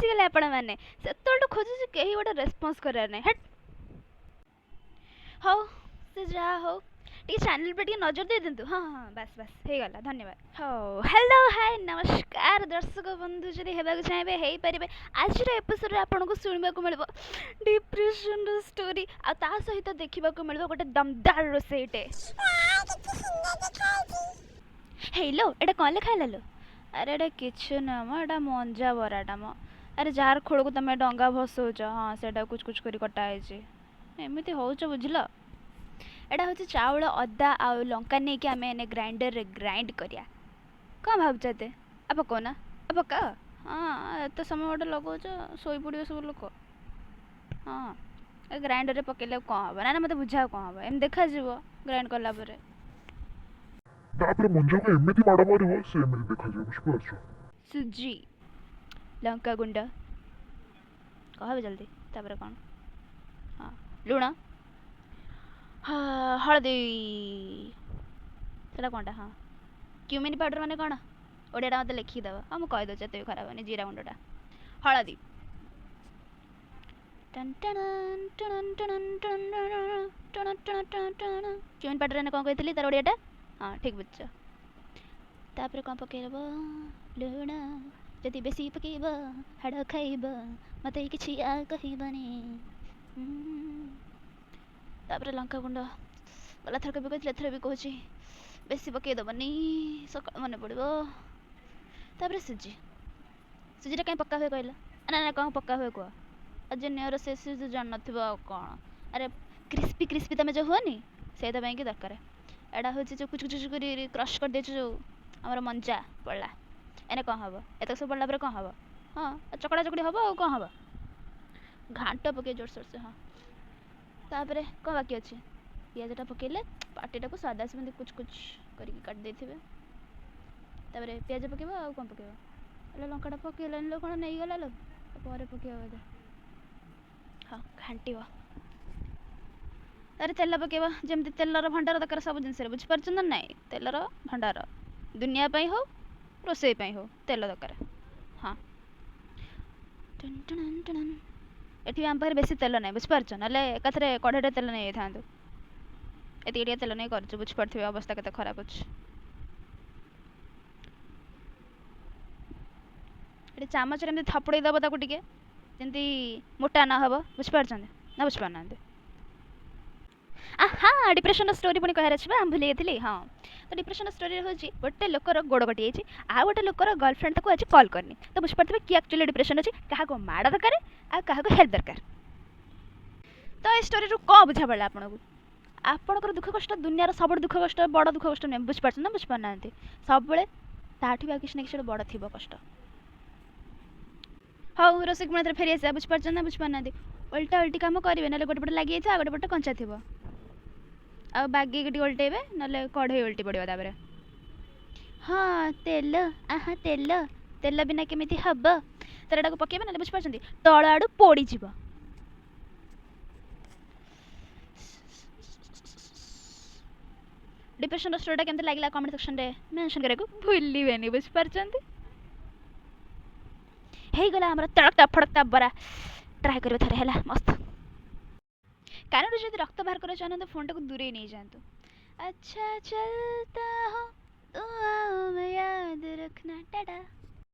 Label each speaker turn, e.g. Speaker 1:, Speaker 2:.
Speaker 1: ଆସିଗଲେ ଆପଣ ମାନେ ସେତେବେଳଠୁ ଖୋଜୁଛି କେହି ଗୋଟେ ରେସ୍ପନ୍ସ କରିବାର ନାହିଁ। ହଟ୍ ହଉ ସେ ଯାହା ହଉ ଟିକେ ଚ୍ୟାନେଲ पे ଟିକେ ନଜର ଦେଇ ଦିଅନ୍ତୁ। ହଁ ହଁ ବାସ୍ ବାସ୍ ହେଇଗଲା ଧନ୍ୟବାଦ। ହଉ ହ୍ୟାଲୋ ହାଏ ନମସ୍କାର ଦର୍ଶକ ବନ୍ଧୁ ଯଦି ହେବାକୁ ଚାହିଁବେ ହେଇପାରିବେ। ଆଜିର ଏପିସୋଡ଼ରେ ଆପଣଙ୍କୁ ଶୁଣିବାକୁ ମିଳିବ ଡିପ୍ରେସନର ଷ୍ଟୋରି ଆଉ ତା ସହିତ ଦେଖିବାକୁ ମିଳିବ ଗୋଟେ ଦମଦାର ରୋଷେଇଟେ। ହେଇଲୋ ଏଇଟା କ'ଣ ଲେଖା ହେଲା ଲୋ? ଆରେ ଏଇଟା କିଛି ନୁହଁ ମ ଏଇଟା ମଞ୍ଜା ବରାଟା ମ। ଆରେ ଯାହାର ଖୋଳକୁ ତମେ ଡଙ୍ଗା ଭସଉଛ ହଁ ସେଇଟା କୁଚ କୁଚ କରି କଟା ହେଇଛି। ଏମିତି ହଉଛ ବୁଝିଲ। ଏଇଟା ହେଉଛି ଚାଉଳ ଅଦା ଆଉ ଲଙ୍କା ନେଇକି ଆମେ ଏନେ ଗ୍ରାଇଣ୍ଡରରେ ଗ୍ରାଇଣ୍ଡ କରିବା। କ'ଣ ଭାବୁଛ ଏତେ ଆ ପକାଉନା ଆ ପକାଅ। ହଁ ଏତେ ସମୟ ଗୋଟେ ଲଗାଉଛ ଶୋଇପଡ଼ିବେ ସବୁ ଲୋକ। ହଁ ଏ ଗ୍ରାଇଣ୍ଡରରେ ପକେଇଲେ କ'ଣ ହେବ ନା ନା ମୋତେ ବୁଝାଅ କ'ଣ ହେବ ଏମିତି ଦେଖାଯିବ ଗ୍ରାଇଣ୍ଡ କଲା ପରେ।
Speaker 2: ତାପରେ ମଞ୍ଜାକୁ ଏମିତି ମାଡ଼ ମାରିବ ସେ ଏମିତି ଦେଖାଯିବ ବୁଝିପାରୁଛ।
Speaker 1: ସୁଜି ଲଙ୍କା ଗୁଣ୍ଡ କହିବେ ଜଲ୍ଦି ତାପରେ କ'ଣ? ହଁ ଲୁଣ ହଳଦୀ ସେଇଟା କ'ଣଟା? ହଁ କ୍ୟୁମିନ୍ ପାଉଡ଼ର ମାନେ କ'ଣ ଓଡ଼ିଆଟା ମୋତେ ଲେଖିକି ଦେବ। ହଁ ମୁଁ କହିଦେଉଛି ଏତେ ବି ଖରାପ ହେବନି। ଜିରା ଗୁଣ୍ଡଟା ହଳଦୀ କ୍ୟୁମିନ୍ ପାଉଡ଼ର ମାନେ କ'ଣ କହିଥିଲି ତାର ଓଡ଼ିଆଟା? ହଁ ଠିକ୍ ବୁଝିଛ। ତାପରେ କ'ଣ ପକାଇବ? ଲୁଣ ଯଦି ବେଶୀ ପକାଇବ ହାଡ଼ ଖାଇବ ମୋତେ କିଛି ଆଉ କହିବନି। ତାପରେ ଲଙ୍କା ଗୁଣ୍ଡ ଗଲା ଥରକ ବି କହିଥିଲି ଏଥର ବି କହୁଛି ବେଶୀ ପକାଇଦେବନି ସକାଳୁ ମନେ ପଡ଼ିବ। ତାପରେ ସୁଜିଟା କାହିଁ ପକ୍କା ହୁଏ କହିଲ? ନା ନା କ'ଣ ପକ୍କା ହୁଏ କୁହ? ଆଉ ଯେ ନିଅର ସେ ସୁଜି ଜାଣିନଥିବ ଆଉ କ'ଣ। ଆରେ କ୍ରିସ୍ପି କ୍ରିସ୍ପି ତୁମେ ଯେଉଁ ହୁଅନି ସେଇଟା ପାଇଁକି ଦରକାର। ଏଇଟା ହେଉଛି ଯେଉଁ କୁଚୁ କୁଚୁ କରି କ୍ରସ୍ କରିଦେଇଛୁ ଯେଉଁ ଆମର ମଞ୍ଜା ପଡ଼ିଲା ଏନେ କ'ଣ ହେବ? ଏତକ ସବୁ ପଡ଼ିଲା ପରେ କ'ଣ ହେବ? ହଁ ଚକଡ଼ା ଚକଡ଼ି ହେବ ଆଉ କ'ଣ ହେବ? ଘାଣ୍ଟ ପକାଇ ଜୋରସୋରସେ। ହଁ ତାପରେ କ'ଣ ବାକି ଅଛି? ପିଆଜଟା ପକାଇଲେ ପାଟିଟାକୁ ସ୍ୱାଦ ଆସିବ ଏମିତି କୁଚ କୁଚ କରିକି କାଟି ଦେଇଥିବେ। ତାପରେ ପିଆଜ ପକାଇବ ଆଉ କ'ଣ ପକାଇବ? ହେଲେ ଲଙ୍କାଟା ପକାଇଲାନି ଲୋ କ'ଣ ନେଇଗଲା ଲୋ ପରେ ପକାଇବ ବୋଧେ। ହଁ ଘାଣ୍ଟିବ। ତାପରେ ତେଲ ପକାଇବ ଯେମିତି ତେଲର ଭଣ୍ଡାର ଦରକାର ସବୁ ଜିନିଷରେ ବୁଝିପାରୁଛ ନା ନାଇଁ? ତେଲର ଭଣ୍ଡାର ଦୁନିଆ ପାଇଁ ହଉ ରୋଷେଇ ପାଇଁ ହଉ ତେଲ ଦରକାର। ହଁ ଏଠି ଆମ ପାଖରେ ବେଶୀ ତେଲ ନାହିଁ ବୁଝିପାରୁଛ ନହେଲେ ଏକାଥରେ କଢ଼େଇରେ ତେଲ ନେଇଯାଇଥାନ୍ତୁ। ଏତିକି ଟିକେ ତେଲ ନେଇ କରୁଛୁ ବୁଝିପାରୁଥିବେ ଅବସ୍ଥା କେତେ ଖରାପ ଅଛି। ଏଠି ଚାମଚରେ ଏମିତି ଥପୁଡ଼େଇ ଦେବ ତାକୁ ଟିକେ ଯେମିତି ମୋଟା ନ ହେବ ବୁଝିପାରୁଛନ୍ତି ନା ବୁଝିପାରୁନାହାନ୍ତି? ହଁ ଡିପ୍ରେସନର ଷ୍ଟୋରି ପୁଣି କହିବାର ଅଛି ବା ମୁଁ ଭୁଲି ଯାଇଥିଲି। ହଁ ତ ଡିପ୍ରେସନର ଷ୍ଟୋରିରେ ହେଉଛି ଗୋଟେ ଲୋକର ଗୋଡ଼ କଟିଯାଇଛି ଆଉ ଗୋଟେ ଲୋକର ଗର୍ଲଫ୍ରେଣ୍ଡ ତାକୁ ଆଜି କଲ୍ କରିନି। ତ ବୁଝିପାରୁଥିବେ କି ଆକ୍ଚୁଆଲି ଡିପ୍ରେସନ୍ ଅଛି କାହାକୁ ମାଡ଼ ଦରକାର ଆଉ କାହାକୁ ହେଲ୍ପ ଦରକାର। ତ ଏ ଷ୍ଟୋରିରୁ କ'ଣ ବୁଝା ପଡ଼ିଲା ଆପଣଙ୍କୁ? ଆପଣଙ୍କର ଦୁଃଖ କଷ୍ଟ ଦୁନିଆର ସବୁଠୁ ଦୁଃଖ କଷ୍ଟ ବଡ଼ ଦୁଃଖ କଷ୍ଟ ନୁହେଁ ବୁଝିପାରୁଛନ୍ତି ନା ବୁଝିପାରୁନାହାନ୍ତି? ସବୁବେଳେ ତାଠୁ ବି ଆଉ କିଛି ନା କିଛି ଗୋଟେ ବଡ଼ ଥିବ କଷ୍ଟ। ହଉ ରୋଷେଇ ପୁଣି ଥରେ ଫେରି ଆସିବା ବୁଝିପାରୁଛନ୍ତି ନା ବୁଝିପାରୁନାହାନ୍ତି? ଓଲଟା ଓଲଟି କାମ କରିବେ ନହେଲେ ଗୋଟେ ପଟେ ଲାଗିଯାଇଥିବ ଆଉ ଗୋଟେ ପଟେ କଞ୍ଚା ଥିବ। ଆଉ ବାଗେଇକି ଟିକେ ଓଲଟେଇବେ ନହେଲେ କଢ଼େଇ ଓଲଟି ପଡ଼ିବ ତାପରେ। ହଁ ତେଲ ତେଲ ତେଲ ବିନା କେମିତି ହେବ? ତେଲଟାକୁ ପକାଇବେ ନହେଲେ ବୁଝିପାରୁଛନ୍ତି ତଳ ଆଡ଼ୁ ପୋଡ଼ିଯିବ। ଡିପ୍ରେସନର ଷ୍ଟୋରିଟା କେମିତି ଲାଗିଲା କମେଣ୍ଟ ସେକ୍ସନରେ ମେନସନ୍ କରିବାକୁ ଭୁଲିବେନି ବୁଝିପାରୁଛନ୍ତି? ହେଇଗଲା ଆମର ତଡ଼କତା ଫଡ଼କତା ବରା ଟ୍ରାଏ କରିବେ ଥରେ ହେଲା ମସ୍ତ। କାନରୁ ଯଦି ରକ୍ତ ବାହାର କରିବାକୁ ଚାହୁଁନାହାନ୍ତି ଫୋନ୍ଟାକୁ ଦୂରେଇ ନେଇଯାଆନ୍ତୁ। अच्छा चलता हूँ दुआओं में याद रखना टाटा।